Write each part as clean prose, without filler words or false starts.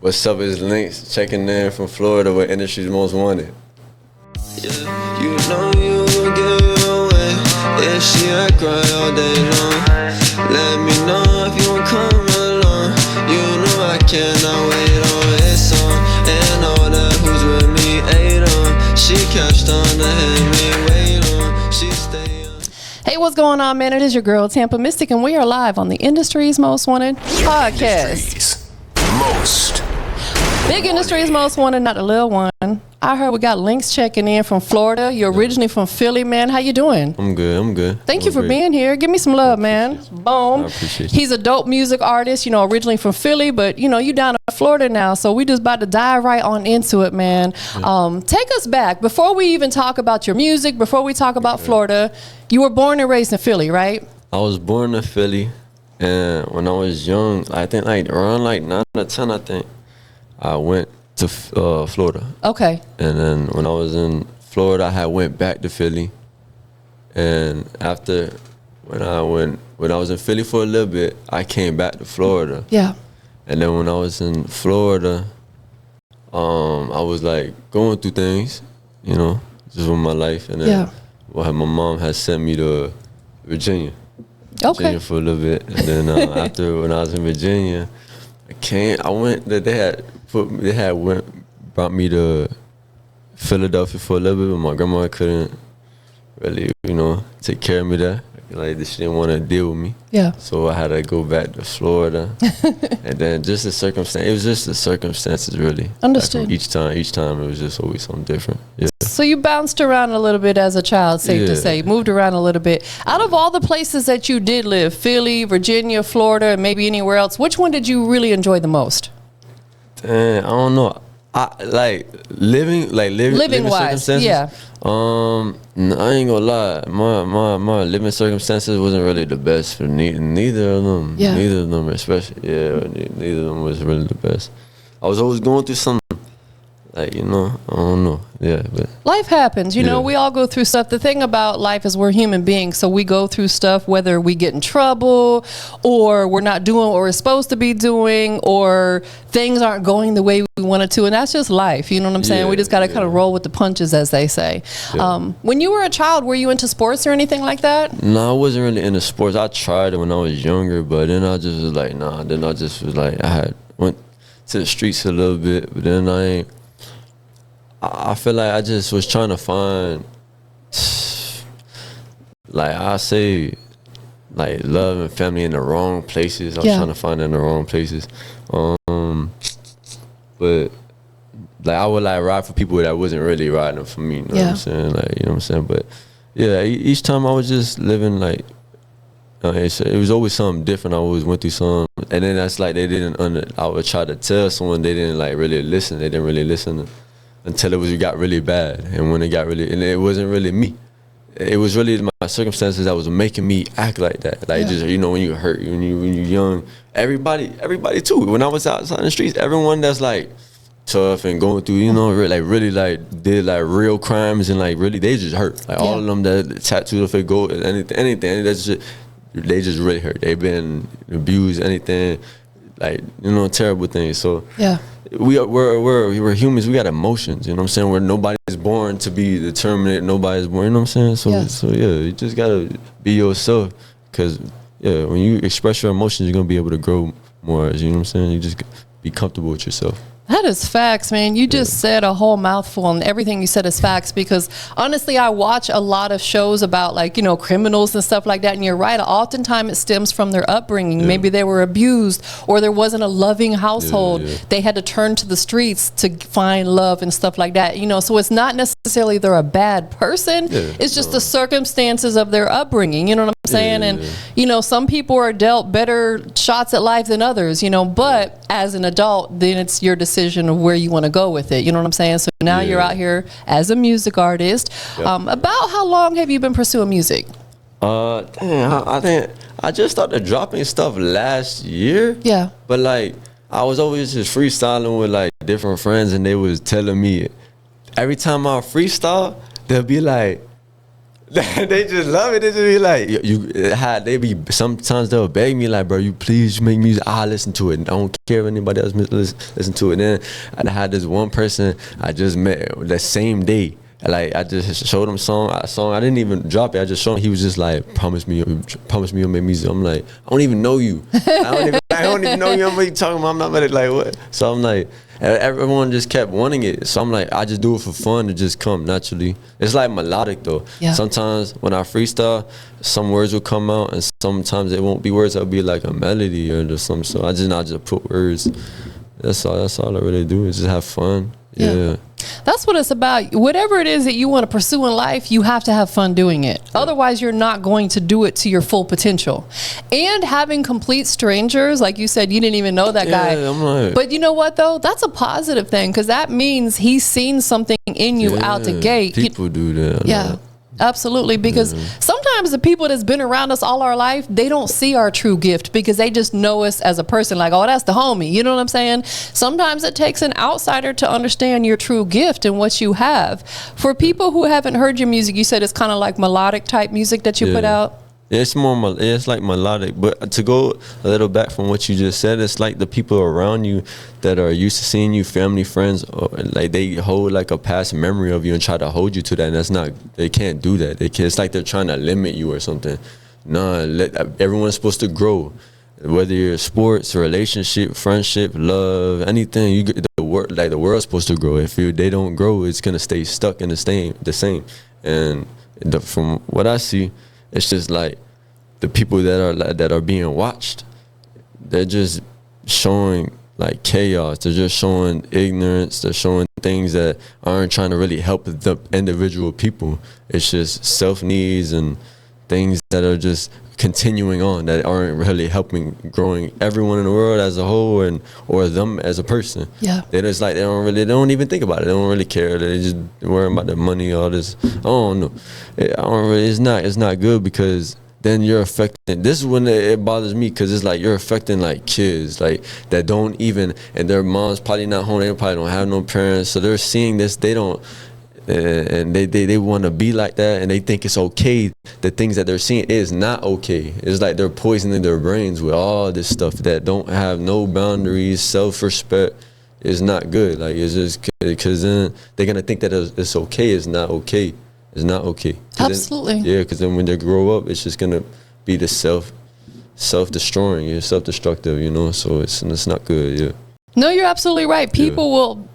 What's up, is Lynx checking in from Florida where industry's most wanted. Yeah, you know you gon' give it away. If she I cry all day long. Let me know if you won't come along. You know I cannot wait on it's on. And all that who's with me ate on. She catched on to hit me, wait on. She stay on. Hey, what's going on, man? It is your girl, TampaMystic, and we are live on the Industry's Most Wanted podcast. Big Industry's Most Wanted, not the little one. I heard we got Lynx checking in from Florida. You're originally from Philly, man. How you doing? I'm good. Thank you for being here. Give me some love, man. Boom. I appreciate you. He's a dope music artist, originally from Philly, but, you down in Florida now. So we just about to dive right on into it, man. Take us back. Before we even talk about your music, before we talk about Florida, you were born and raised in Philly, right? I was born in Philly, and when I was young, I think around 9 or 10, I think, I went to Florida. Okay. And then when I was in Florida, I had went back to Philly. And after when I was in Philly for a little bit, I came back to Florida. Yeah. And then when I was in Florida, I was going through things, just with my life. And then my mom had sent me to Virginia. Okay. Virginia for a little bit. And then after when I was in Virginia, brought me to Philadelphia for a little bit, but my grandma couldn't really, take care of me there. She didn't want to deal with me. Yeah. So I had to go back to Florida. And then it was just the circumstances, really. Understood. Each time it was just always something different. Yeah. So you bounced around a little bit as a child, safe to say. Moved around a little bit. Out of all the places that you did live, Philly, Virginia, Florida, and maybe anywhere else, which one did you really enjoy the most? I don't know. Living wise, yeah. I ain't gonna lie. My living circumstances wasn't really the best for neither of them. Yeah. Neither of them, especially. Yeah, neither of them was really the best. I was always going through something. I don't know. Yeah, but life happens. We all go through stuff. The thing about life is we're human beings, so we go through stuff whether we get in trouble or we're not doing what we're supposed to be doing or things aren't going the way we wanted to, and that's just life. You know what I'm saying? We just got to kind of roll with the punches, as they say. Yeah. When you were a child, were you into sports or anything like that? No, I wasn't really into sports. I tried it when I was younger, but then I just was like, nah. Then I just was like, went to the streets a little bit, but then I feel like I just was trying to find, love and family in the wrong places. I was trying to find it in the wrong places. But I would ride for people that wasn't really riding for me. You know what I'm saying? You know what I'm saying? But yeah, each time I was just living it was always something different. I always went through something, and then that's I would try to tell someone, they didn't really listen. They didn't really listen until it got really bad. And when it got really, and it wasn't really me. It was really my circumstances that was making me act like that. Just, when you hurt, when you're young, everybody too. When I was outside in the streets, everyone that's tough and going through, really did real crimes and really, they just hurt. All of them that tattooed off their gold, anything, that's just, they just really hurt. They've been abused, anything, terrible things. So yeah. We're humans. We got emotions, you know what I'm saying? Where nobody's born to be determined. Nobody's born, you know what I'm saying? So you just gotta be yourself, because when you express your emotions, you're gonna be able to grow more. You know what I'm saying? You just be comfortable with yourself. That is facts, man. You just said a whole mouthful, and everything you said is facts, because honestly, I watch a lot of shows about criminals and stuff like that, and you're right. Oftentimes it stems from their upbringing. Yeah. Maybe they were abused, or there wasn't a loving household. Yeah. They had to turn to the streets to find love and stuff like that. So it's not necessarily they're a bad person. Yeah. It's just the circumstances of their upbringing. You know what I'm saying? And some people are dealt better shots at life than others. But as an adult, then it's your decision of where you want to go with it. You know what I'm saying? So now you're out here as a music artist. About how long have you been pursuing music? I think I just started dropping stuff last year. Yeah. But I was always just freestyling with different friends, and they was telling me every time I freestyle, they'll be They just love it. They just be like, they be, sometimes they'll beg me like, bro, you please make music. I'll listen to it. I don't care if anybody else listen to it. And then I had this one person I just met the same day. Like, I just showed him a song. I didn't even drop it. I just showed him. He was just like, promise me you'll make music. I'm like, I don't even know you. I don't even know you. I'm like, talking about, I'm not ready, like, what? So I'm like, everyone just kept wanting it. So I'm like, I just do it for fun to just come naturally. It's like melodic though. Yeah. Sometimes when I freestyle, some words will come out, and sometimes it won't be words. It'll be like a melody or just something. So I just put words. That's all I really do is just have fun. Yeah. That's what it's about. Whatever it is that you want to pursue in life, you have to have fun doing it. Yeah. Otherwise, you're not going to do it to your full potential. And having complete strangers, like you said, you didn't even know that guy. I'm like, but you know what, though? That's a positive thing, because that means he's seen something in you out the gate. People do that. Yeah. Absolutely, because sometimes the people that's been around us all our life, they don't see our true gift because they just know us as a person, like, oh, that's the homie. You know what I'm saying? Sometimes it takes an outsider to understand your true gift and what you have. For people who haven't heard your music, you said it's kind of like melodic type music that you put out. It's more, it's like melodic, but to go a little back from what you just said, it's like the people around you that are used to seeing you, family, friends, or like they hold like a past memory of you and try to hold you to that, and that's not, they can't do that. It's like they're trying to limit you or something. No, everyone's supposed to grow, whether you're sports, relationship, friendship, love, anything. The world's supposed to grow. If they don't grow, it's gonna stay stuck in the same. And from what I see, it's just like the people that are being watched, they're just showing like chaos. They're just showing ignorance. They're showing things that aren't trying to really help the individual people. It's just self needs and things that are just continuing on that aren't really helping growing everyone in the world as a whole or them as a person. Yeah. They're just like, they don't even think about it. They don't really care. They just worry about the money, all this. I don't know. It's not good, because then you're affecting, this is when it bothers me, because it's like you're affecting like kids like that don't even, and their mom's probably not home, they probably don't have no parents, so they're seeing this, they don't, and they want to be like that, and they think it's okay. The things that they're seeing is not okay. It's like they're poisoning their brains with all this stuff that don't have no boundaries. Self-respect is not good. Like, it's just because then they're gonna think that it's okay. It's not okay. It's not okay. Absolutely. Because then when they grow up, it's just gonna be the self-destroying. You're self-destructive, you know. So it's not good. Yeah. No, you're absolutely right. People will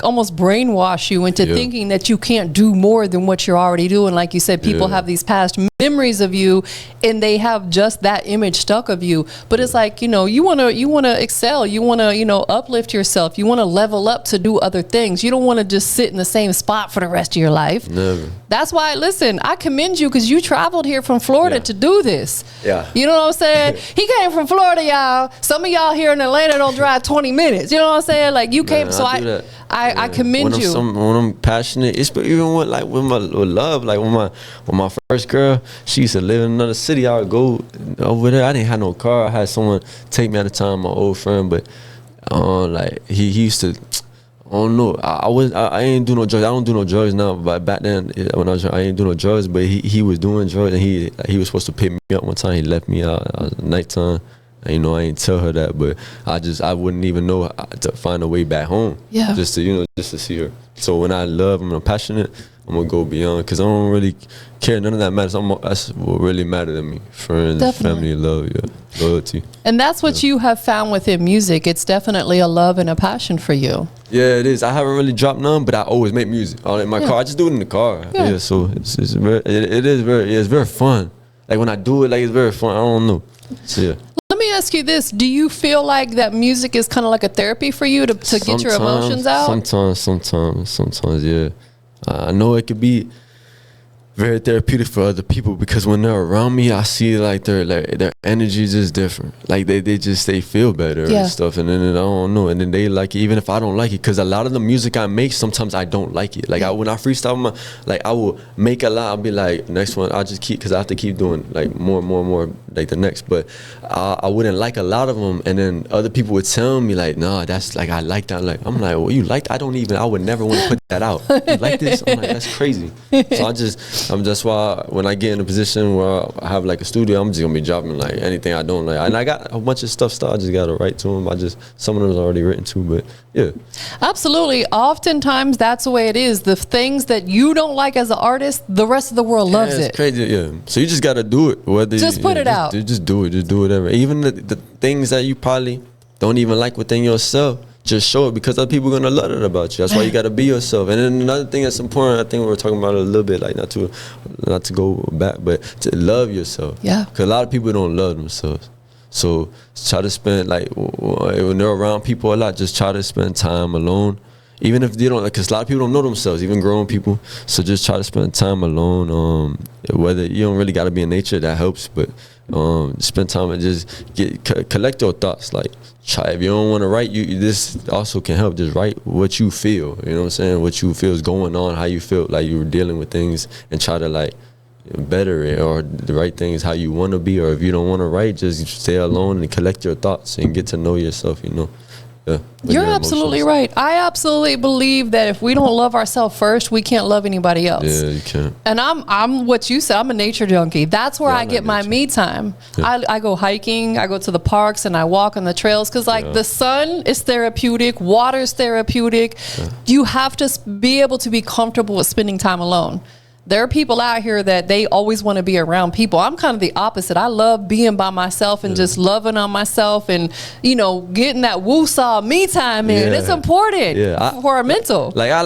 almost brainwash you into thinking that you can't do more than what you're already doing. Like you said, people have these past memories of you, and they have just that image stuck of you. But it's like, you want to excel. You want to, uplift yourself. You want to level up to do other things. You don't want to just sit in the same spot for the rest of your life. Never. That's why, listen, I commend you, because you traveled here from Florida to do this. Yeah. You know what I'm saying? He came from Florida, y'all. Some of y'all here in Atlanta don't drive 20 minutes. You know what I'm saying? Like, you came, so I commend you. When I'm passionate, it's even with love. Like when my first girl, she used to live in another city. I would go over there. I didn't have no car. I had someone take me at the time, my old friend. But like he used to. I don't know. I ain't do no drugs. I don't do no drugs now. But back then, when I was young, I ain't do no drugs. But he was doing drugs, and he was supposed to pick me up one time. He left me out at nighttime. I ain't tell her that, but I wouldn't even know to find a way back home. Yeah. Just to see her. So when I love, I'm passionate, I'm gonna go beyond, because I don't really care. None of that matters. That's what really matters to me. Friends, family, love, loyalty. And that's what you have found within music. It's definitely a love and a passion for you. Yeah, it is. I haven't really dropped none, but I always make music. In my car, I just do it in the car. Yeah. So it's very fun. Like when I do it, like, it's very fun. I don't know. So, yeah. Let me ask you this. Do you feel like that music is kind of like a therapy for you to get your emotions out? Sometimes, yeah. I know it could be very therapeutic for other people, because when they're around me, I see like their energy is just different. Like they feel better and stuff, and then I don't know, and then they like it, even if I don't like it, because a lot of the music I make, sometimes I don't like it. Like when I freestyle, I will make a lot. I'll be like, next one I'll just keep, because I have to keep doing like more like the next. But I wouldn't like a lot of them, and then other people would tell me like, nah, that's like, I like that. Like, I'm like, well, you like that? I would never want to put that out. You like this? I'm like, that's crazy. So that's why when I get in a position where I have like a studio, I'm just gonna be dropping like anything I don't like. And I got a bunch of stuff still. I just gotta write to them. Some of them is already written to, but yeah. Absolutely. Oftentimes that's the way it is. The things that you don't like as an artist, the rest of the world loves it. It's crazy, yeah. So you just gotta do it. Just put it out. Just do it. Just do whatever. Even the things that you probably don't even like within yourself, just show it, because other people are gonna love it about you. That's why you gotta be yourself. And then another thing that's important, I think we were talking about it a little bit, like not to go back, but to love yourself. Yeah. Because a lot of people don't love themselves. So try to spend, like, when they're around people a lot, just try to spend time alone. Even if they don't, because a lot of people don't know themselves, even grown people. So just try to spend time alone. Whether you don't really got to be in nature, that helps. But spend time and just collect your thoughts. Like, if you don't want to write, this also can help. Just write what you feel. You know what I'm saying? What you feel is going on, how you feel like you were dealing with things, and try to like better it, or the right thing is how you want to be. Or if you don't want to write, just stay alone and collect your thoughts and get to know yourself. You know. Yeah, you're absolutely right. I absolutely believe that if we don't love ourselves first, we can't love anybody else. Yeah, you can't. And I'm what you said. I'm a nature junkie. That's where I get my me time. Yeah. I go hiking. I go to the parks and I walk on the trails because, like, the sun is therapeutic. Water's therapeutic. Yeah. You have to be able to be comfortable with spending time alone. There are people out here that they always want to be around people. I'm kind of the opposite. I love being by myself and just loving on myself and, you know, getting that woo-saw me time in. It's important for our mental. Like, I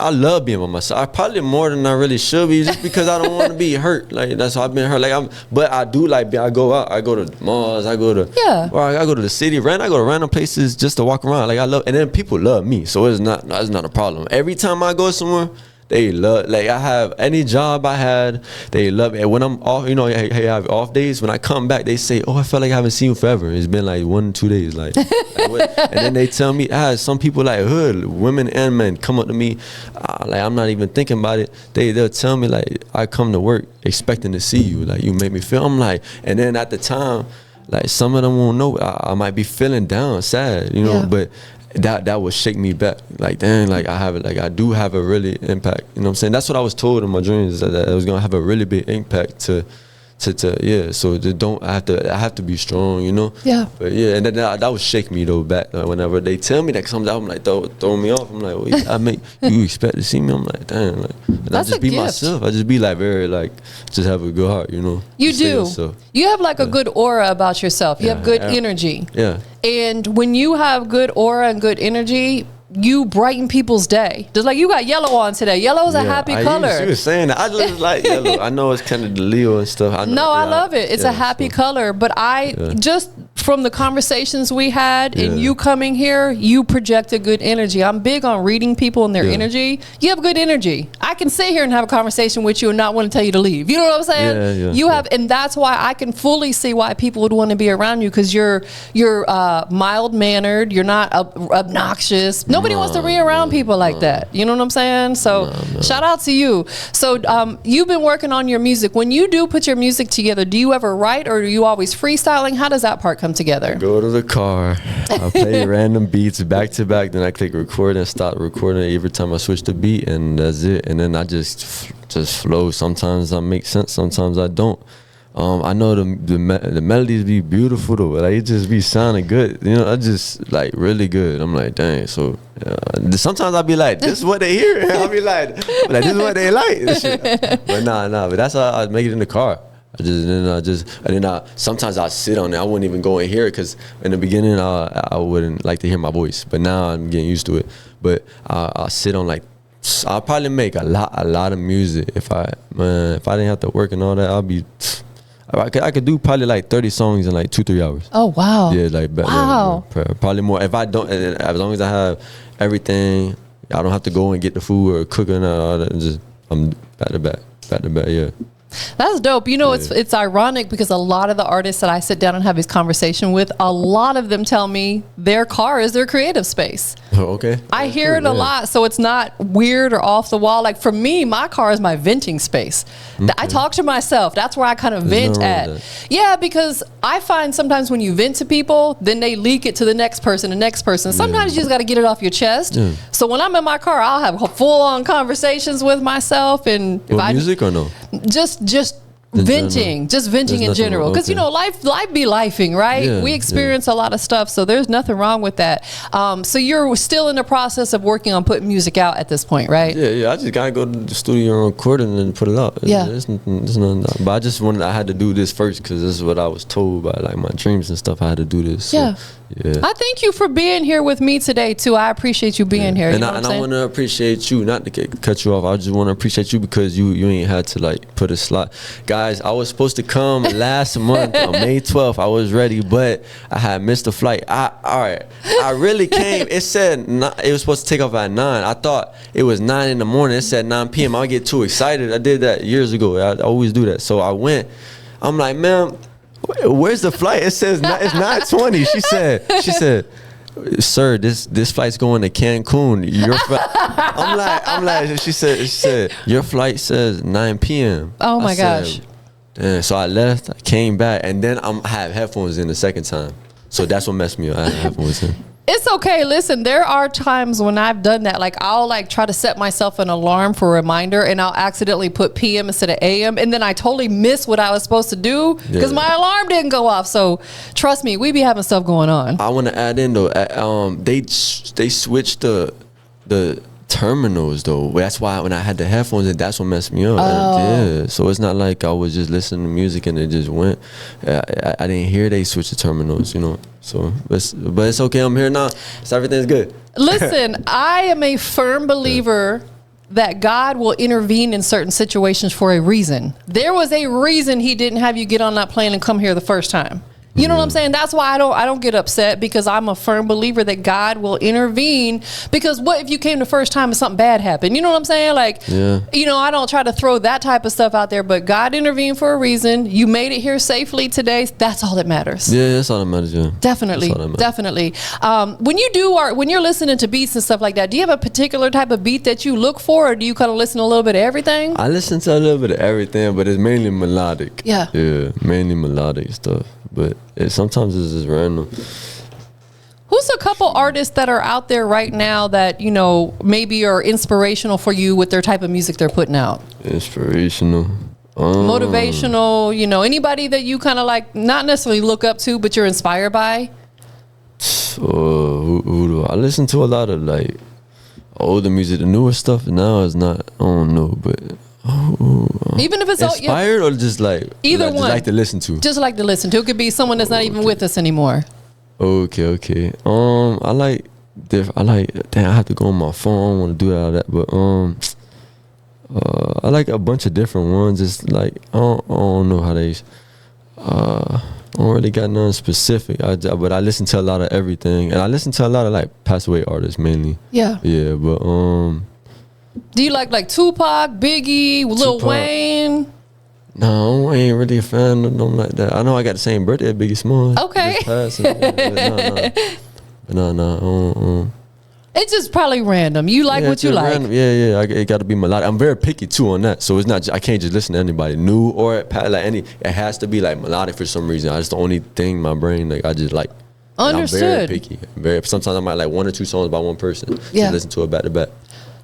love being by myself. I probably more than I really should be, just because I don't want to be hurt. Like, that's why I've been hurt. Like, but I do like, I go out. I go to malls. I go to, or I go to the city. I go to random places just to walk around. Like, I love, and then people love me. So that's not a problem. Every time I go somewhere, they love, like, I have any job I had, they love it. And when I'm off, you know, I have off days. When I come back, they say, "Oh, I felt like I haven't seen you forever. It's been like 1 or 2 days." Like, and then they tell me, some people, like hood women and men, come up to me, like, I'm not even thinking about it. They'll tell me, like, I come to work expecting to see you. Like, you make me feel. I'm like, and then at the time, like, some of them won't know. I might be feeling down, sad, you know, but that would shake me back. Like, dang, like, I do have a really impact. You know what I'm saying? That's what I was told in my dreams, that I was gonna have a really big impact to so I have to be strong, you know. But and then that would shake me though back, like, whenever they tell me that comes out. I'm like, throwing me off. I'm like, well, you expect to see me? I'm like, damn, like, and I just be myself. I just be like very, like, just have a good heart, you know. You do. You have like a good aura about yourself. You have good energy. And when you have good aura and good energy, you brighten people's day. Just like you got yellow on today. Yellow is a happy color. She was saying that. I just like yellow. I know it's kind of the Leo and stuff. I love it. It's a happy color. But just from the conversations we had and you coming here, you project a good energy. I'm big on reading people and their energy. You have good energy. I can sit here and have a conversation with you and not want to tell you to leave. You know what I'm saying? You have, and that's why I can fully see why people would want to be around you, because you're mild mannered. You're not obnoxious. Nobody wants to be around people like that. You know what I'm saying? So shout out to you. So you've been working on your music. When you do put your music together, do you ever write, or are you always freestyling? How does that part come together? Go to the car. I play random beats back to back. Then I click record and start recording every time I switch the beat, and that's it. And then I just flow. Sometimes I make sense. Sometimes I don't. I know the melodies be beautiful though, but it just be sounding good. You know, I just like really good. I'm like, dang. So sometimes I'll be like, this is what they hear. I'll be like, this is what they like. But nah. But that's how I make it in the car. Sometimes I sit on it. I wouldn't even go and hear it, because in the beginning I wouldn't like to hear my voice. But now I'm getting used to it. But I sit on, like, I'll probably make a lot of music if I didn't have to work and all that. I could do probably like 30 songs in like 2-3 hours. Oh wow! Yeah, like probably more. If I don't, as long as I have everything, I don't have to go and get the food or cook and all that. I'm back to back. Yeah. That's dope. You know, it's ironic because a lot of the artists that I sit down and have this conversation with, a lot of them tell me their car is their creative space. Oh, okay. I hear it a lot, so it's not weird or off the wall. Like for me, my car is my venting space. Okay. I talk to myself. That's where I kind of vent at. Yeah, because I find sometimes when you vent to people, then they leak it to the next person, Sometimes you just got to get it off your chest. Yeah. So when I'm in my car, I'll have full-on conversations with myself. And if music or no? Just venting in general, because you know life be lifing, right? We experience a lot of stuff, so there's nothing wrong with that. So you're still in the process of working on putting music out at this point, right? I just gotta go to the studio and record it and then put it out. There's nothing, but I just wanted, I had to do this first because this is what I was told by like my dreams and stuff. I had to do this. So, I thank you for being here with me today too. I appreciate you being here. And I want to appreciate you, not to cut you off. I just want to appreciate you because you ain't had to like put a slot. Guys, I was supposed to come last month on May 12th. I was ready, but I had missed the flight. I really came. It said it was supposed to take off at 9. I thought it was 9 in the morning. It said 9 p.m. I get too excited. I did that years ago. I always do that. So I went. I'm like, man, where's the flight? It says it's 9:20. She said, sir, this flight's going to Cancun. I'm like, she said, your flight says 9 p.m. Oh my gosh. Damn. So I left, I came back, and then I have headphones in the second time. So that's what messed me up. I had headphones in. It's okay. Listen, there are times when I've done that. Like I'll like try to set myself an alarm for a reminder, and I'll accidentally put PM instead of AM, and then I totally miss what I was supposed to do because my alarm didn't go off. So trust me, we be having stuff going on. I want to add in though, they switched the terminals though. That's why when I had the headphones in, that's what messed me up. So it's not like I was just listening to music and it just went. I didn't hear they switched the terminals, you know. So but it's okay. I'm here now. So everything's good. Listen, I am a firm believer that God will intervene in certain situations for a reason. There was a reason he didn't have you get on that plane and come here the first time. You know what I'm saying? That's why I don't get upset, because I'm a firm believer that God will intervene. Because what if you came the first time and something bad happened? You know what I'm saying? Like, you know, I don't try to throw that type of stuff out there, but God intervened for a reason. You made it here safely today. That's all that matters. Yeah, that's all that matters. Yeah. Definitely. Definitely. When you're listening to beats and stuff like that, do you have a particular type of beat that you look for, or do you kind of listen to a little bit of everything? I listen to a little bit of everything, but it's mainly melodic. Yeah, mainly melodic stuff. But sometimes it's just random. Who's a couple artists that are out there right now that, you know, maybe are inspirational for you with their type of music they're putting out? Inspirational. Motivational, you know, anybody that you kind of like, not necessarily look up to, but you're inspired by? Who do I listen to? A lot of like older music. The newer stuff now is not, I don't know, but... even if it's inspired or just like either one, just like to listen to. Just like to listen to. It could be someone that's not even with us anymore. Okay. I like. Damn, I have to go on my phone. I don't want to do all that, but I like a bunch of different ones. It's like I don't know how they. I don't really got none specific. But I listen to a lot of everything, and I listen to a lot of like passed away artists mainly. Yeah, but do you like Tupac, Biggie, Lil Wayne? No, I ain't really a fan of them like that. I know I got the same birthday as Biggie Smalls. Okay. No. It's just probably random. You like what you like. Random. Yeah. It got to be melodic. I'm very picky too on that. So it's not. I can't just listen to anybody new or like any. It has to be like melodic for some reason. That's the only thing my brain like. I just like. Understood. I'm very picky. Sometimes I might like one or two songs by one person. Yeah. Listen to it back to back.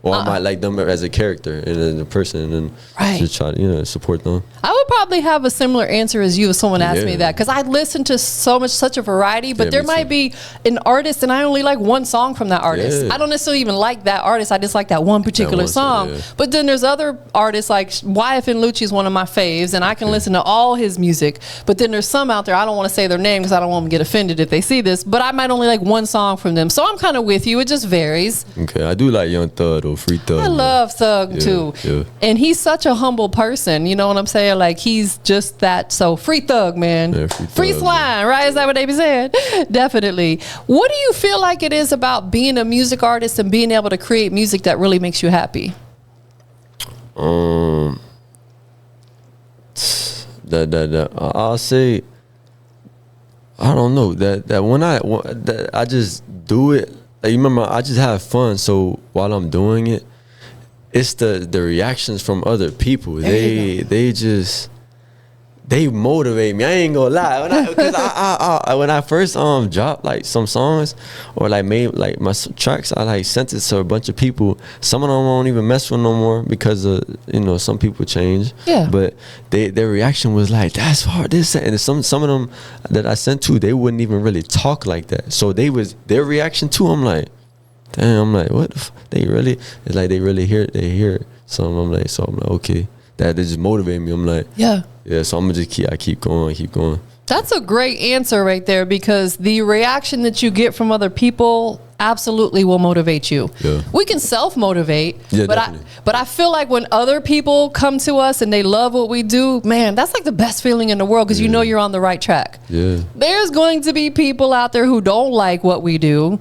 Or I might like them as a character and as a person, and just try to support them. I would probably have a similar answer as you if someone asked me that, because I listen to such a variety, but there might be an artist and I only like one song from that artist. I don't necessarily even like that artist. I just like that one particular song. But then there's other artists like YFN Lucci is one of my faves, and I can listen to all his music. But then there's some out there, I don't want to say their name because I don't want them to get offended if they see this, but I might only like one song from them. So I'm kind of with you. It just varies. Okay, I do like Young Thug though. Free Thug. I love Thug too. And he's such a humble person, you know what I'm saying? Like he's just that. So Free Thug, man. Yeah, free swine, right? Is that what they be saying? Definitely. What do you feel like it is about being a music artist and being able to create music that really makes you happy? I'll say, I don't know, that when I just do it, like, you remember, I just have fun. So while I'm doing it, it's the reactions from other people. They motivate me. I ain't gonna lie. When I first dropped like some songs or like made like my tracks, I like sent it to a bunch of people. Some of them won't even mess with no more because of, you know, some people change. Yeah. But their reaction was like, that's hard. This and some of them that I sent to, they wouldn't even really talk like that. So their reaction to, I'm like, damn. I'm like, what? They really? It's like they really hear it. They hear it. So I'm like, okay. That just motivated me. I'm like, yeah. So I'm gonna just keep going. That's a great answer right there, because the reaction that you get from other people absolutely will motivate you. Yeah. We can self-motivate, yeah, but I feel like when other people come to us and they love what we do, man, that's like the best feeling in the world, because you know you're on the right track. Yeah. There's going to be people out there who don't like what we do.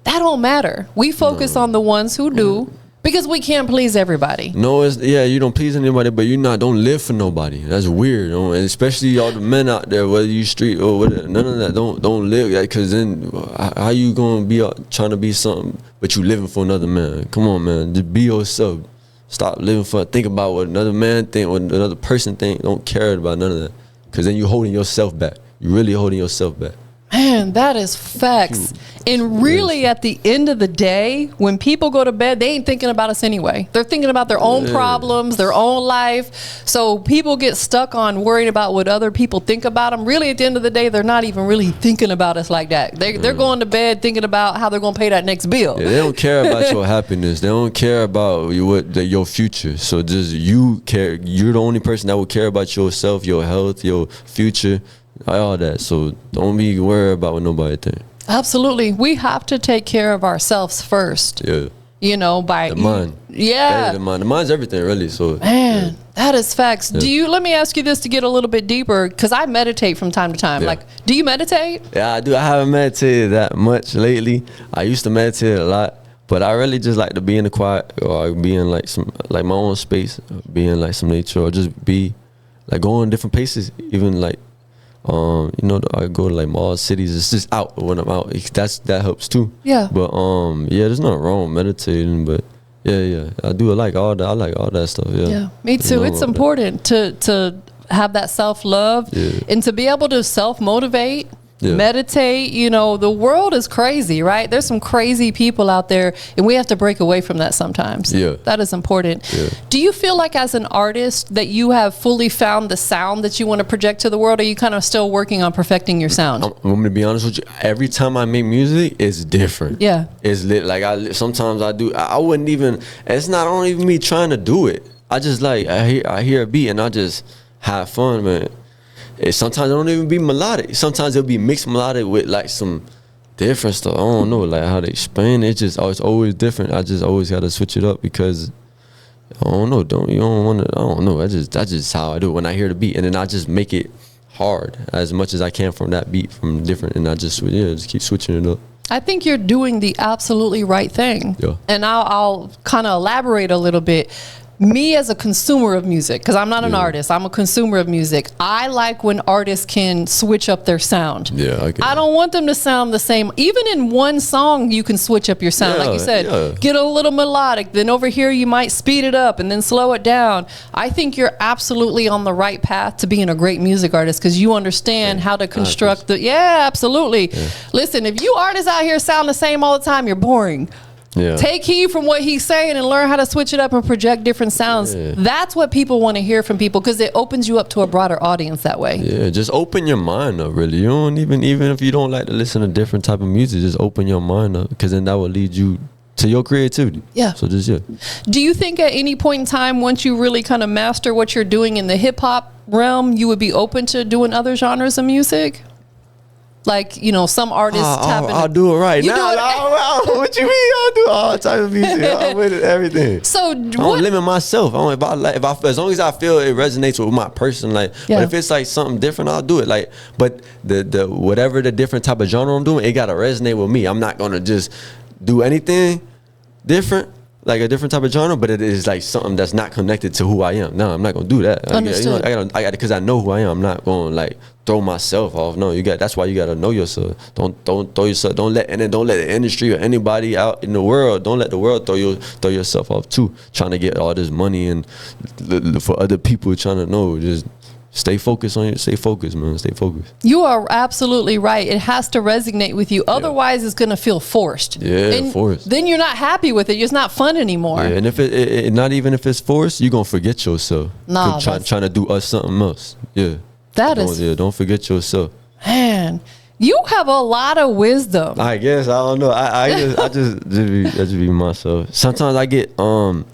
That don't matter. We focus on the ones who do. Because we can't please everybody. No, you don't please anybody, but don't live for nobody. That's weird, you know? And especially all the men out there, whether you street or whatever, none of that. Don't live that, because then how you gonna be out trying to be something, but you living for another man? Come on, man, just be yourself. Stop living think about what another man think, what another person think. Don't care about none of that, because then you holding yourself back. You really holding yourself back. Man, that is facts. And really, at the end of the day, when people go to bed, they ain't thinking about us anyway. They're thinking about their own problems, their own life. So people get stuck on worrying about what other people think about them. Really, at the end of the day, they're not even really thinking about us like that. They're going to bed thinking about how they're going to pay that next bill. Yeah, they don't care about your happiness. They don't care about your future. So just you care. You're the only person that will care about yourself, your health, your future, all that. So don't be worried about what nobody thinks. Absolutely. We have to take care of ourselves first. Yeah. You know, by the mind. Yeah. The mind. The mind's everything, really. So man, that is facts. Yeah. Let me ask you this to get a little bit deeper, because I meditate from time to time. Yeah. Like, do you meditate? Yeah, I do. I haven't meditated that much lately. I used to meditate a lot, but I really just like to be in the quiet, or be in like my own space, be in like some nature, or just be like going different places, even like I go to like malls, cities. It's just out when I'm out. That helps too. Yeah. But there's nothing wrong with meditating. But yeah, I do like all that. I like all that stuff. Yeah. Yeah, me too. It's important to have that self-love and to be able to self-motivate. Yeah. Meditate. The world is crazy, right? There's some crazy people out there, and we have to break away from that sometimes. Yeah. That is important. Yeah. Do you feel like as an artist that you have fully found the sound that you want to project to the world, or are you kind of still working on perfecting your sound? I'm going to be honest with you. Every time I make music, it's different. Yeah. It's lit. Like sometimes I do. I wouldn't even. It's not even me trying to do it. I just like I hear a beat and I just have fun, man. Sometimes it don't even be melodic. Sometimes it'll be mixed melodic with like some different stuff. I don't know, like how they explain it. It's always different. I just always got to switch it up, because I don't know. You don't want to. I don't know. That's just how I do it when I hear the beat, and then I just make it hard as much as I can from that beat, from different, and I just keep switching it up. I think you're doing the absolutely right thing. Yeah. And I'll kind of elaborate a little bit. Me as a consumer of music, because I'm not an artist, I'm a consumer of music. I like when artists can switch up their sound. Yeah, I don't want them to sound the same. Even in one song, you can switch up your sound. Like you said, get a little melodic. Then over here, you might speed it up and then slow it down. I think you're absolutely on the right path to being a great music artist, because you understand how to construct absolutely. Yeah. Listen, if you artists out here sound the same all the time, you're boring. Yeah. Take heed from what he's saying and learn how to switch it up and project different sounds. Yeah. That's what people want to hear from people, because it opens you up to a broader audience that way. Yeah, just open your mind up, really. You don't even if you don't like to listen to different type of music, just open your mind up, because then that will lead you to your creativity. Yeah. So Do you think at any point in time, once you really kind of master what you're doing in the hip hop realm, you would be open to doing other genres of music? Like, some artists tap into... I'll do it right now. What you mean? I'll do all type of music. I'm with it, everything. So I don't limit myself. As long as I feel it resonates with my person, but if it's like something different, I'll do it. But the whatever the different type of genre I'm doing, it gotta resonate with me. I'm not gonna just do anything different like a different type of genre, but it is like something that's not connected to who I am. No, I'm not gonna do that. Understood. I got because I know who I am. I'm not gonna like throw myself off. No, that's why you gotta know yourself. Don't throw yourself. Don't let the industry or anybody out in the world. Don't let the world throw yourself off too. Trying to get all this money and for other people trying to know. Just stay focused, man. Stay focused. You are absolutely right. It has to resonate with you. Otherwise, it's going to feel forced. Yeah, and forced. Then you're not happy with it. It's not fun anymore. Yeah, and if it not even if it's forced, you're going to forget yourself. Nah, trying to do something else. Yeah. Don't forget yourself. Man, you have a lot of wisdom. I guess. I don't know. I just be myself. Sometimes I get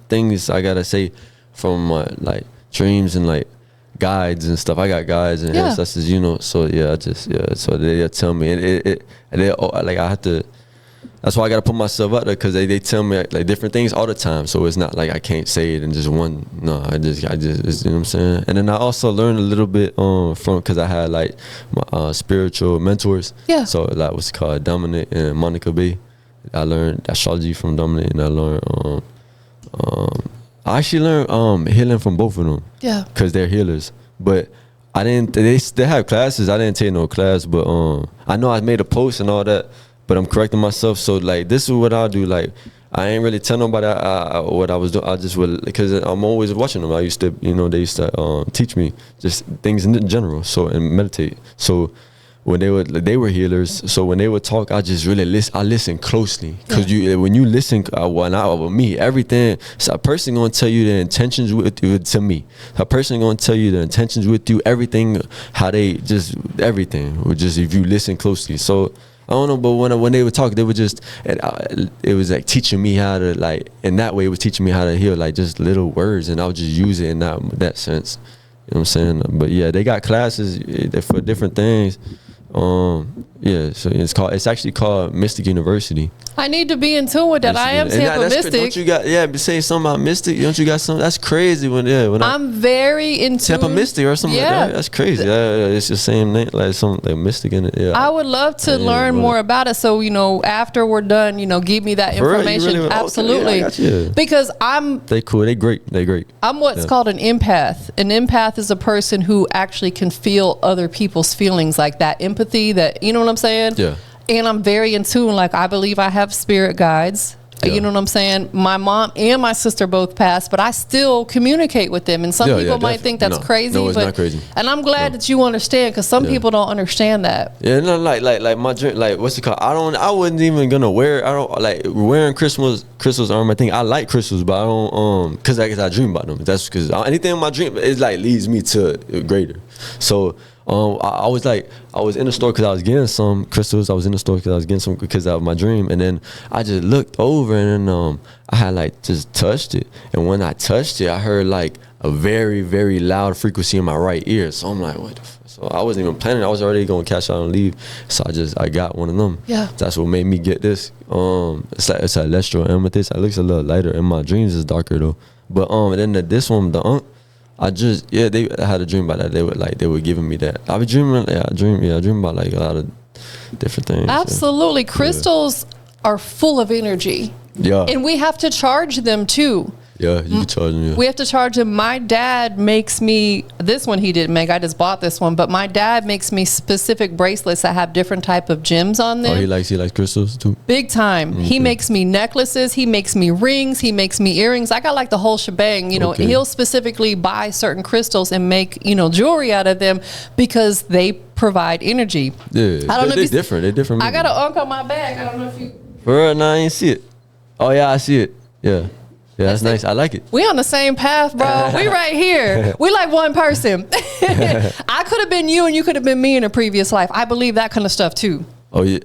things I got to say from my like dreams and like guides and stuff. I got guides and ancestors, so so they tell me and like I have to, that's why I gotta put myself out there, because they tell me like different things all the time, so it's not like I can't say it in just one. No, I just you know what I'm saying. And then I also learned a little bit from, because I had like my spiritual mentors, so that was called Dominic and Monica B. I learned astrology from Dominic, and I learned I actually learned healing from both of them. Yeah. Because they're healers. But I didn't, they have classes. I didn't take no class, but I know I made a post and all that, but I'm correcting myself. So, like, this is what I'll do. Like, I ain't really tell nobody what I was doing. I just would, because I'm always watching them. I used to, they used to teach me just things in general, and meditate. So, when they were healers, so when they would talk, I just really listen closely, because when you listen, with me, everything. So a person gonna tell you their intentions to me. A person gonna tell you their intentions with you. Everything, how they just everything. Just if you listen closely. So I don't know, but when they would talk, they would just it was like teaching me how to, like, in that way it was teaching me how to heal, like just little words, and I would just use it in that sense. You know what I'm saying? But yeah, they got classes for different things. So it's actually called Mystic University. I need to be in tune with that. I am TampaMystic. Don't you got say something about Mystic? Don't you got something? That's crazy. When I'm very in tune. TampaMystic or something like that. That's crazy. It's the same name, like something like Mystic in it. Yeah. I would love to learn more about it. So after we're done, give me that information. Really, absolutely. Okay, because they cool. They great. I'm what's called an empath. An empath is a person who actually can feel other people's feelings, like that empathy. That, you know what I'm saying? Yeah. And I'm very in tune. Like, I believe I have spirit guides. Yeah. You know what I'm saying? My mom and my sister both passed, but I still communicate with them. And some people might think that's crazy. No, it's not crazy. And I'm glad that you understand, because some people don't understand that. Yeah, no, like my drink, like, what's it called? I wasn't even gonna wear. I don't like wearing crystals on my thing. I like crystals, but I don't because I dream about them. That's because anything in my dream is like leads me to greater. So. I was in the store because I was getting some crystals. I was in the store because I was getting some because of my dream. And then I just looked over, and then I had like just touched it. And when I touched it, I heard like a very, very loud frequency in my right ear. So I'm like, what the fuck? So I wasn't even planning. I was already going to cash out and leave. So I got one of them. Yeah. That's what made me get this. It's an electro amethyst. It looks a little lighter. In my dreams, it's darker though. But then this one, I had a dream about that. They were giving me that. I dream about like a lot of different things. Absolutely. Yeah. Crystals are full of energy. Yeah. And we have to charge them too. Yeah, you can charge them. Yeah. We have to charge them. My dad makes me, this one he didn't make, I just bought this one, but my dad makes me specific bracelets that have different type of gems on them. Oh, he likes crystals too? Big time. Mm-hmm. He makes me necklaces, he makes me rings, he makes me earrings. I got like the whole shebang, He'll specifically buy certain crystals and make, jewelry out of them because they provide energy. Yeah, I don't know. They're different. They're different. I got an unk on my bag. I don't know if you. For real, no, I ain't see it. Oh yeah, I see it. Yeah. Yeah, that's nice. I like it. We on the same path, bro. We right here. We like one person. I could have been you and you could have been me in a previous life. I believe that kind of stuff too. Oh yeah.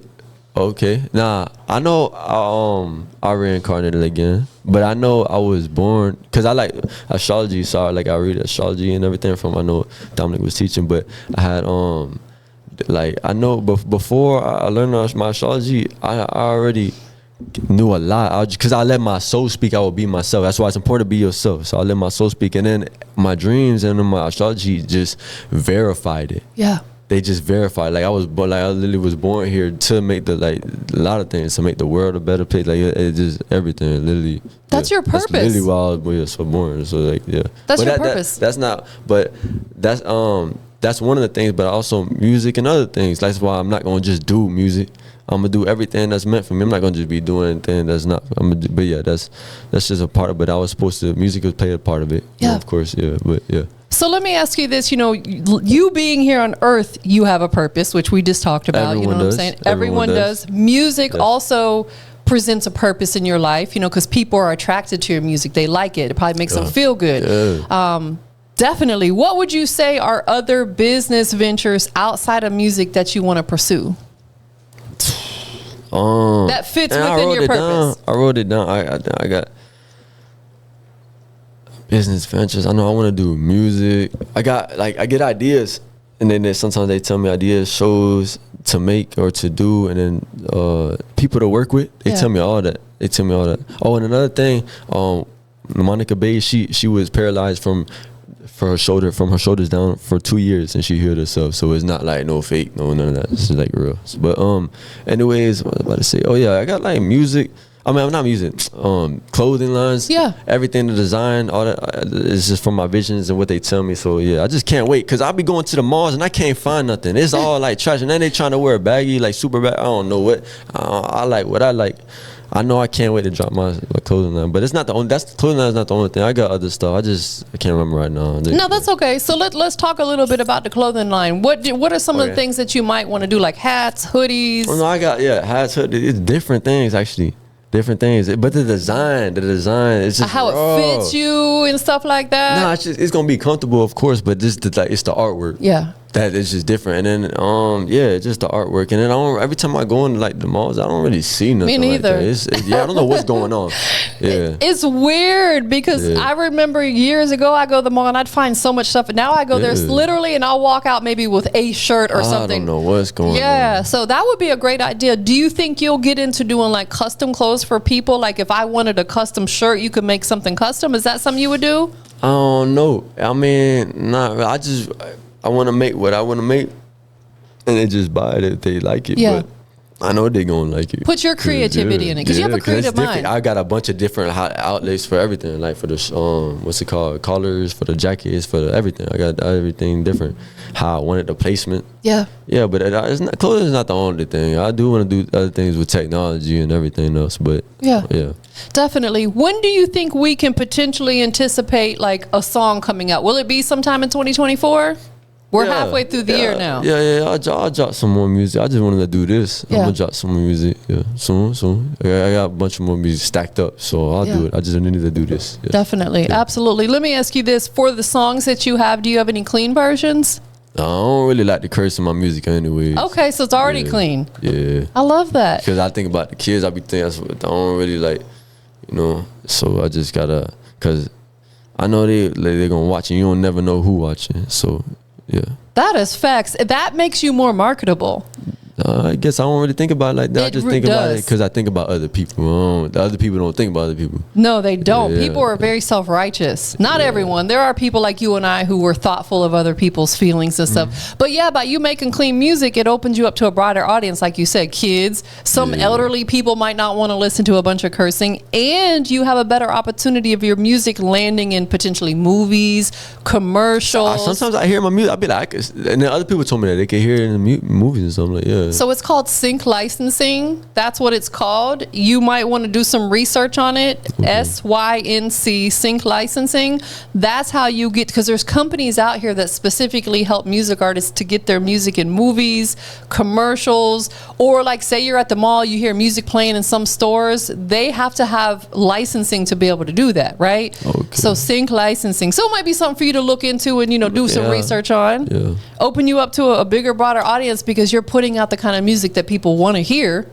Okay. Nah, I know I reincarnated again, but I know I was born because I like astrology. So I read astrology and everything from I know Dominic was teaching, but I had I know before I learned my astrology, I already knew a lot because I let my soul speak. I would be myself. That's why it's important to be yourself. So I let my soul speak, and then my dreams and my astrology just verified it. Yeah, they just verify. Like I literally was born here to make a lot of things, to make the world a better place. Like it just everything, literally. That's your purpose. That's literally why I was so born. So like, yeah. That's your purpose. That's not. But that's one of the things. But also music and other things. That's why I'm not gonna just do music. I'm gonna do everything that's meant for me. I'm not gonna just be doing anything that's not. But yeah, that's just a part of it. I was supposed to. Music was played a part of it. Yeah, of course. Yeah, but yeah. So let me ask you this, you being here on earth, you have a purpose, which we just talked about. Everyone what does. I'm saying? Everyone does. Music also presents a purpose in your life, because people are attracted to your music. They like it. It probably makes them feel good. Yeah. Definitely. What would you say are other business ventures outside of music that you want to pursue? That fits within your purpose. I wrote it down. I got business ventures. I know I want to do music. I get ideas, and then sometimes they tell me ideas, shows to make or to do, and then people to work with. They tell me all that. Oh, and another thing, Monica Bay, she was paralyzed from her shoulders down for 2 years, and she healed herself. So it's not like no fake, none of that. It's like real. But anyways, what was I about to say? Oh yeah, I got like music. I mean, I'm not music. Clothing lines. Yeah. Everything, the design, all that is just from my visions and what they tell me. So yeah, I just can't wait, because I'll be going to the malls and I can't find nothing. It's all like trash, and then they trying to wear a baggy, like super bag. I don't know what. I like what I like. I know I can't wait to drop my clothing line, but it's not the only. Clothing line is not the only thing. I got other stuff. I can't remember right now. No, that's okay. So let's talk a little bit about the clothing line. What are some of the things that you might want to do, like hats, hoodies? Oh, no, I got hats, hoodies. It's different things actually. Different things, but the design, it's just how it fits you and stuff like that. No, it's gonna be comfortable, of course, but it's the artwork. Yeah, that is just different. And then it's just the artwork. And then every time I go into like the malls, I don't really see nothing. Me neither. Like that. I don't know what's going on. Yeah, it's weird because I remember years ago I go to the mall and I'd find so much stuff, and now I go there literally and I'll walk out maybe with a shirt or something. I don't know what's going on. Yeah, so that would be a great idea. Do you think you'll get into doing like custom clothes for people? Like if I wanted a custom shirt, you could make something custom. Is that something you would do? I don't know. I mean, I want to make what I want to make, and they just buy it if they like it. Yeah. But I know they're going to like it. Put your creativity in it, because you have a creative mind. I got a bunch of different outlets for everything, like for the, what's it called, collars, for the jackets, for the everything. I got everything different, how I wanted the placement. Yeah. Yeah, but clothing is not the only thing. I do want to do other things with technology and everything else, but yeah. Definitely. When do you think we can potentially anticipate like a song coming out? Will it be sometime in 2024? We're halfway through the year now. Yeah. I'll drop some more music. I just wanted to do this. I'm gonna drop some more music. Yeah, soon. I got a bunch of more music stacked up, so I'll do it. I just need to do this. Yeah. Definitely, absolutely. Let me ask you this: for the songs that you have, do you have any clean versions? I don't really like to curse in my music anyway. Okay, so it's already clean. Yeah, I love that. Because I think about the kids. I be thinking I don't really like, So I just gotta, because I know they're gonna watch and you don't never know who watching. So. Yeah, that is facts. That makes you more marketable. I guess I don't really think about it like that. I just think about it because I think about other people. The other people don't think about other people. No, they don't. People are very self-righteous. Not everyone. There are people like you and I who were thoughtful of other people's feelings and stuff. But yeah, by you making clean music, it opens you up to a broader audience. Like you said, kids, some elderly people might not want to listen to a bunch of cursing, and you have a better opportunity of your music landing in potentially movies, commercials. Sometimes I hear my music, I'll be like, and then other people told me that they can hear it in the movies and something like, yeah. So it's called sync licensing. That's what it's called. You might want to do some research on it. SYNC, sync licensing. That's how you get, because there's companies out here that specifically help music artists to get their music in movies, commercials, or like say you're at the mall, you hear music playing in some stores. They have to have licensing to be able to do that, right? Okay. So sync licensing. So it might be something for you to look into and, do some research on. Yeah. Open you up to a bigger, broader audience, because you're putting out the kind of music that people want to hear.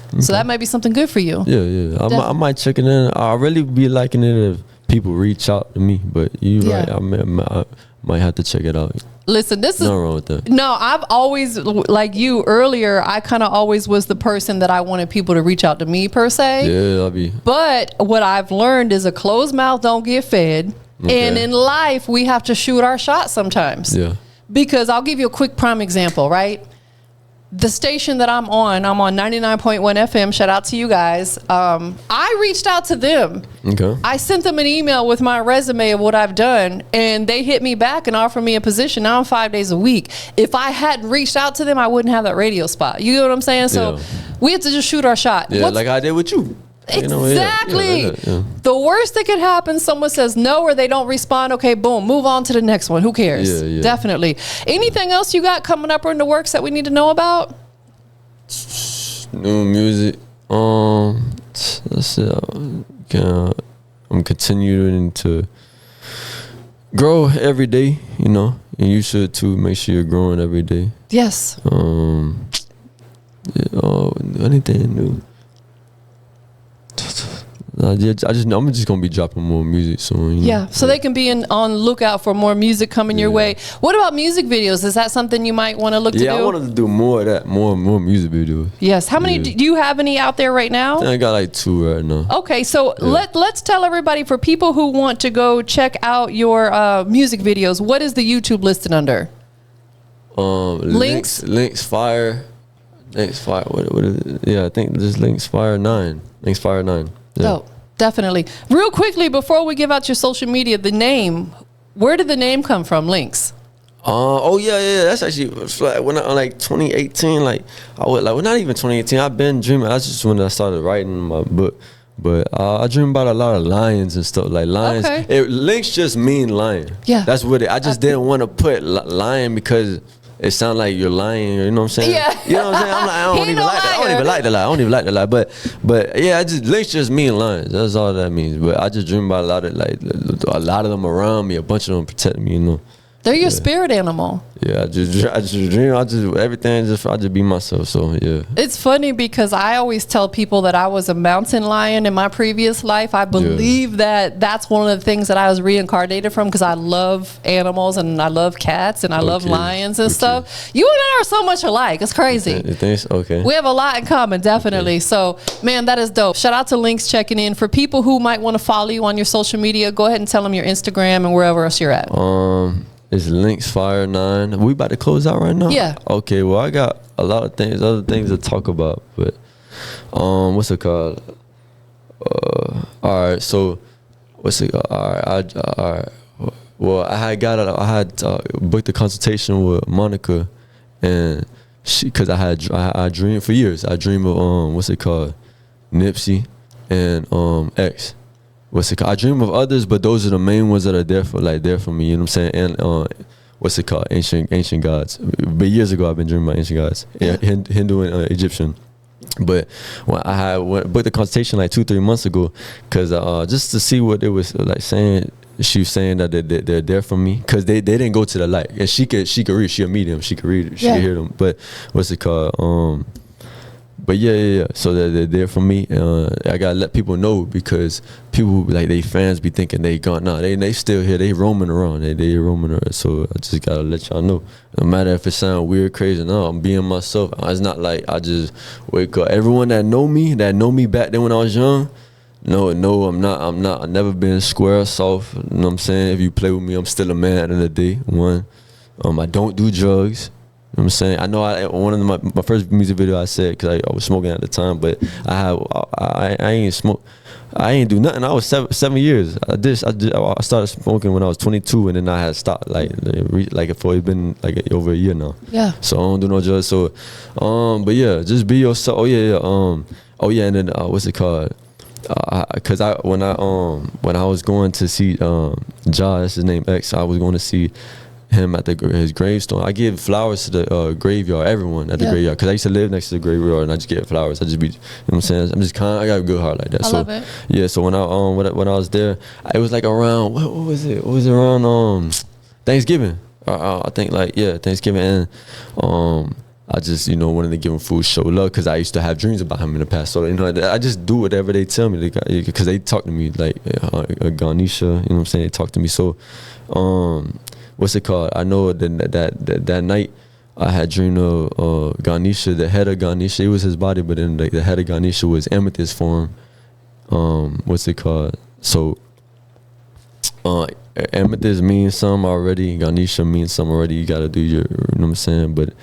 Okay. So that might be something good for you. Yeah. I might check it in. I'll really be liking it if people reach out to me, but right. I might have to check it out. Listen, this is nothing wrong with that. No, I've always, like you earlier, I kind of always was the person that I wanted people to reach out to me per se. Yeah, I'll be. But what I've learned is a closed mouth don't get fed. Okay. And in life, we have to shoot our shot sometimes. Yeah. Because I'll give you a quick prime example, right? The station that I'm on 99.1 FM. Shout out to you guys. I reached out to them. Okay. I sent them an email with my resume of what I've done, and they hit me back and offered me a position. Now I'm 5 days a week. If I hadn't reached out to them, I wouldn't have that radio spot. You know what I'm saying? So we have to just shoot our shot. Yeah, like I did with you. Exactly. Yeah. The worst that could happen, someone says no or they don't respond. Okay, boom, move on to the next one. Who cares? Yeah. Definitely. Anything else you got coming up or in the works that we need to know about? New music. Let's see. I'm continuing to grow every day, you know, and you should too. Make sure you're growing every day. Yes. Anything new? I'm just gonna be dropping more music soon. You know? So they can be on lookout for more music coming your way. What about music videos? Is that something you might want to look to do? Yeah, I wanted to do more of that, more music videos. Yes. How many do you have any out there right now? I got like 2 right now. Okay, so let's tell everybody, for people who want to go check out your music videos, what is the YouTube listed under? Lynx Fire. What is it? Yeah, I think this Lynx Fire 9. Lynx Fire 9. Yeah. Oh, definitely. Real quickly, before we give out your social media, the name, where did the name come from, Lynx? That's actually when I like 2018. Like I would not even 2018. I've been dreaming. That's just when I started writing my book. But I dream about a lot of lions and stuff, like lions. Okay. Lynx just mean lion. Yeah. That's what I just didn't want to put lion because it sounds like you're lying, you know what I'm saying? Yeah. You know what I'm saying? I'm like, I don't even like the lie. But yeah, Lynx just mean lions. That's all that means. But I just dream about a lot of them around me, a bunch of them protecting me, you know. They're your spirit animal. Yeah, I just dream. I just be myself. So yeah. It's funny because I always tell people that I was a mountain lion in my previous life. I believe that that's one of the things that I was reincarnated from, because I love animals and I love cats and I love lions and stuff. You and I are so much alike. It's crazy. You think so? Okay. We have a lot in common, definitely. Okay. So, man, that is dope. Shout out to Lynx checking in. For people who might want to follow you on your social media, go ahead and tell them your Instagram and wherever else you're at. It's Lynx Fire 9. We about to close out right now? Yeah. Okay, well, I got a lot of other things to talk about, but what's it called? All right, so what's it called? All right. Well, I had booked a consultation with Monica, and because I dreamed for years. I dream of what's it called? Nipsey and X. What's it called? I dream of others, but those are the main ones that are there for me. You know what I'm saying? And what's it called? Ancient gods. But years ago, I've been dreaming about ancient gods, Hindu and Egyptian. But when I booked the consultation like 2-3 months ago, because just to see what it was like saying. She was saying that they're there for me because they didn't go to the light, and she could read. She could meet them. She could read. She could hear them. But what's it called? But yeah. So they're there for me. I gotta let people know, because people like they fans be thinking they gone. Nah, they still here. They roaming around. They roaming around. So I just gotta let y'all know. No matter if it sound weird, crazy, no, I'm being myself. It's not like I just wake up. Everyone that know me back then when I was young. No, I'm not. I've never been square, soft. You know what I'm saying? If you play with me, I'm still a man at the end of the day. One, I don't do drugs. You know what I'm saying? I know one of my first music video I said, because I was smoking at the time, but I ain't smoke. I ain't do nothing. I was seven years. I started smoking when I was 22, and then I had stopped like for it's been like over a year now. Yeah. So I don't do no drugs. So, but yeah, just be yourself. And then what's it called? Because when I was going to see Ja, that's his name, X, I was going to see him at his gravestone. I give flowers to the graveyard, everyone at the graveyard, because I used to live next to the graveyard, and I just get flowers. I just be, you know what I'm saying? I'm just kind. I got a good heart like that. I love it. Yeah. So when I was there, it was like around what was it? It was around Thanksgiving. I think Thanksgiving, and I just, wanted to give him food, show love, because I used to have dreams about him in the past. So, I just do whatever they tell me, because they talk to me, like Ganesha, you know what I'm saying? They talk to me. So, what's it called? I know that night I had dreamed of Ganesha, the head of Ganesha. It was his body, but then the head of Ganesha was amethyst form. What's it called? So, Amethyst means something already. Ganesha means something already. You gotta do your, you know what I'm saying? But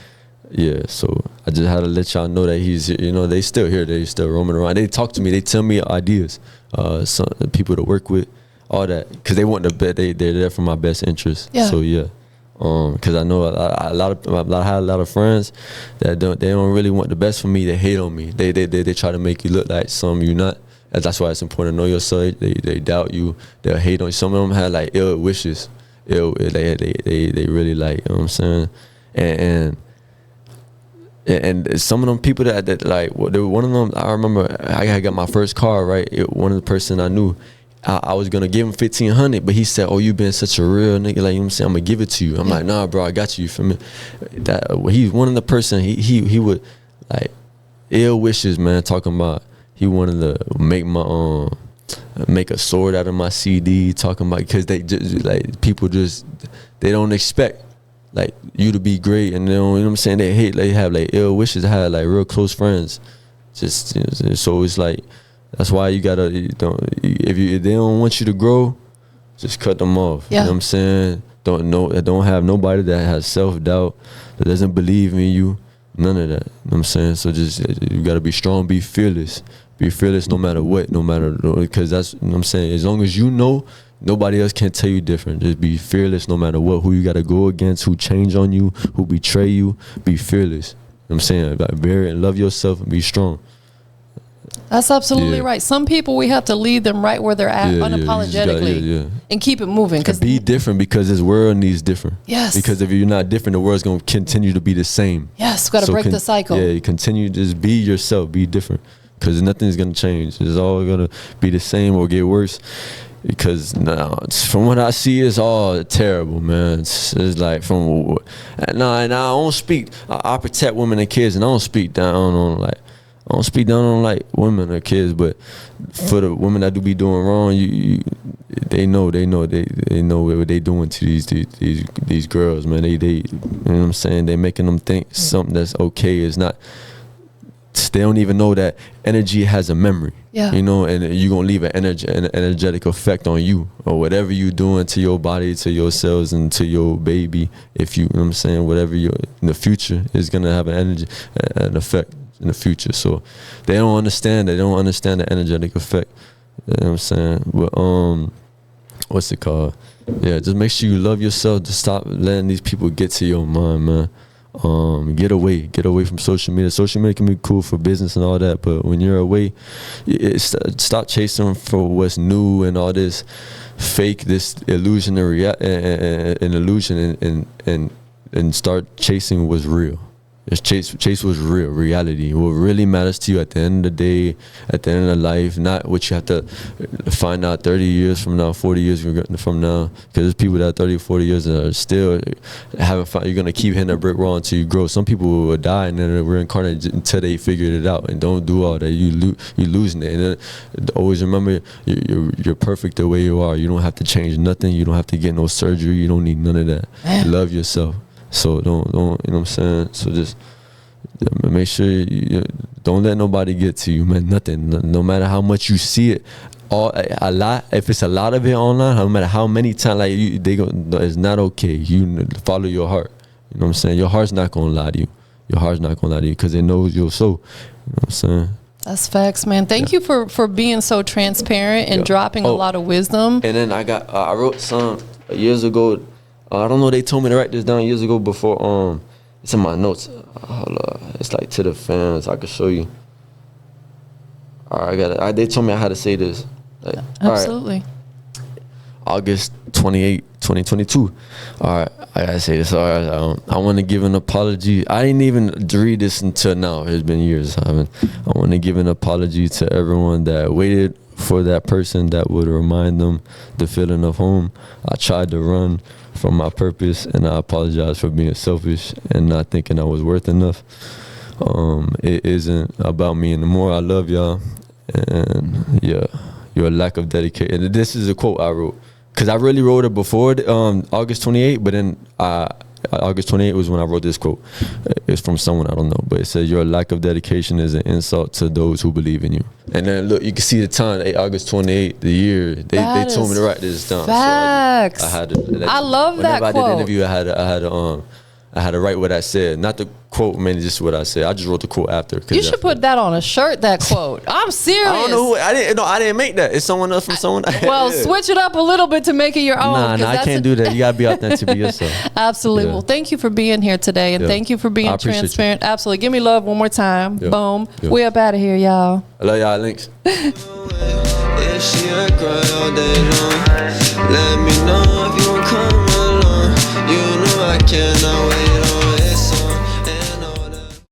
yeah, so I just had to let y'all know that he's, you know, they still here. They still roaming around. They talk to me. They tell me ideas. Some people to work with, all that, because they want the best. They're there for my best interest. Yeah. So yeah. Because I know I had a lot of friends that don't really want the best for me. They hate on me. They try to make you look like something you're not. And that's why it's important to know yourself. They doubt you. They'll hate on you. Some of them had like ill wishes. They really like, you know what I'm saying? And some of them people that like, one of them, I remember I had got my first car, right? One of the person I knew, I was gonna give him $1,500, but he said, "Oh, you been such a real nigga, like, you know what I'm saying, I'm gonna give it to you." I'm like, "Nah, bro, I got you for me." That he's one of the person he would like ill wishes, man, talking about he wanted to make a sword out of my CD, talking about, because they just like people just they don't expect like you to be great, and they don't, you know what I'm saying, they hate, they have like ill wishes. I had like real close friends, just, you know, so it's like. That's why you gotta, if they don't want you to grow, just cut them off. Yeah. You know what I'm saying? Don't have nobody that has self-doubt, that doesn't believe in you, none of that. You know what I'm saying? So just, you gotta be strong, be fearless. Be fearless no matter what, because that's, you know what I'm saying, as long as you know, nobody else can tell you different. Just be fearless no matter what, who you gotta go against, who change on you, who betray you, be fearless. You know what I'm saying? Like, love yourself and be strong. That's absolutely right. Some people, we have to leave them right where they're at, unapologetically, and keep it moving. Cause be different, because this world needs different. Yes. Because if you're not different, the world's gonna continue to be the same. Yes, got to break the cycle. Yeah, you continue, just be yourself, be different, because nothing's gonna change. It's all gonna be the same or get worse. Because now, from what I see, it's all terrible, man. It's like from and I don't speak. I protect women and kids, and I don't speak down on like. I don't speak down on like women or kids, but for the women that do be doing wrong, they know what they doing to these girls, man. They you know what I'm saying? They making them think something that's okay is not. They don't even know that energy has a memory. Yeah. You know, and you're gonna leave an energetic effect on you, or whatever you doing to your body, to your cells, and to your baby. If you know what I'm saying, whatever you in the future is gonna have an effect in the future. So they don't understand the energetic effect. You know what I'm saying? But what's it called? Yeah, just make sure you love yourself. Just stop letting these people get to your mind, man. Get away from social media. Social media can be cool for business and all that, but when you're away, stop chasing for what's new and all this fake, this illusion and illusion, and start chasing what's real. Chase was real, reality. What really matters to you at the end of the day, at the end of life, not what you have to find out 30 years from now, 40 years from now. Because there's people that 30, 40 years are still haven't found. You're gonna keep hitting a brick wall until you grow. Some people will die and then reincarnate until they figured it out. And don't do all that. You losing it. And then always remember, you're perfect the way you are. You don't have to change nothing. You don't have to get no surgery. You don't need none of that. Man. Love yourself. So don't, you know what I'm saying? So just make sure you don't let nobody get to you, man. Nothing. No matter how much you see it, a lot. If it's a lot of it online, no matter how many times, like it's not okay. You follow your heart. You know what I'm saying? Your heart's not gonna lie to you. Your heart's not gonna lie to you because it knows your soul. You know what I'm saying? That's facts, man. Thank you for being so transparent and dropping a lot of wisdom. And then I wrote some years ago. I don't know. They told me to write this down years ago before. It's in my notes. Hold up. It's like to the fans. I can show you. All right, I got it. They told me I had to say this. Like, absolutely. Right. August 28, 2022. All right, I gotta say this. All right, I want to give an apology. I didn't even read this until now. It's been years. I want to give an apology to everyone that waited for that person that would remind them the feeling of home. I tried to run from my purpose, and I apologize for being selfish and not thinking I was worth enough. It isn't about me anymore. I love y'all, and yeah, your lack of dedication. And this is a quote I wrote, because I really wrote it before August 28, but then August 28th was when I wrote this quote. It's from someone, I don't know, but it says, your lack of dedication is an insult to those who believe in you. And then look, you can see the time, August 28th, the year. They told me to write this down. Facts. So I had to. I love that quote. Whenever I did the interview, I had to write what I said, not the quote, man, just what I said. I just wrote the quote after. You should put that on a shirt. That quote. I'm serious. I don't know who. I didn't make that. It's someone else from someone. Well, switch it up a little bit to make it your own. Nah, I can't do that. You gotta be authentic, be yourself. Absolutely. Yeah. Well, thank you for being here today, and thank you for being transparent. You. Absolutely. Give me love one more time. Yeah. Boom. Yeah. We up out of here, y'all. I love y'all, Lynx. Let me know if you